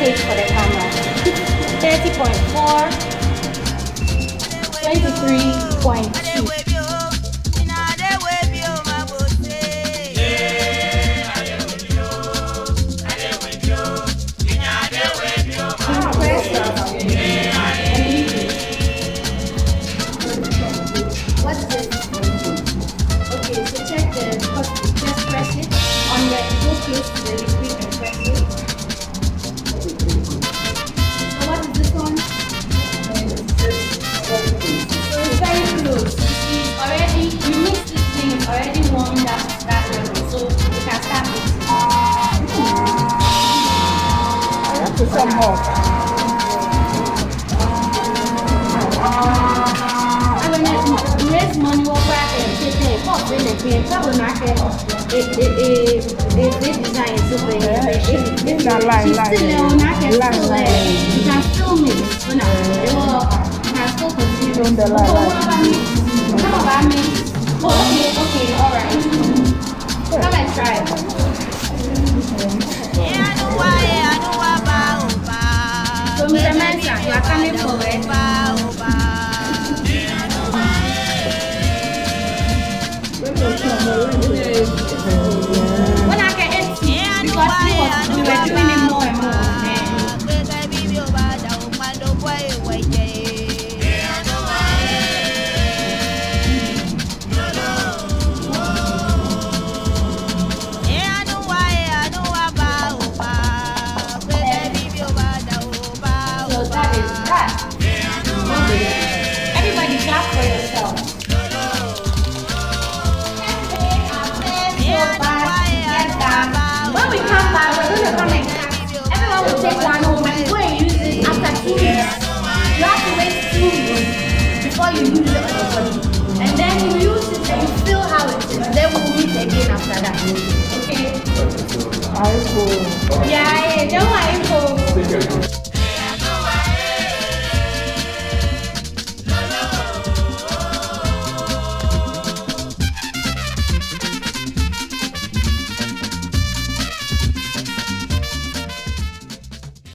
voltage for the camera. 30.4, 23.2. What's this? Okay, so check the positive. Just press it on the go close to the liquid and press it. So what is this one? So it's very close. It's already, you mix this thing, it's already warmed up that level. So you can start mixing. Some more. Raise money over and take pop in the game. Trouble market. It design so it's not line. You can still mix. You can still continue. On the line. How about me? Oh, okay, all right. Come and try. So, Mr. Mansa, you are coming forward. When I get empty, because we were doing it more and more. So that is that. Everybody clap for yourself. When we come back, we're going to come and everyone will take one home and go and use it after 2 weeks. You have to wait 2 weeks before you use it on your body. And then you use it and you feel how it is. Then we'll meet again after that. Okay? I will. Yeah, don't worry.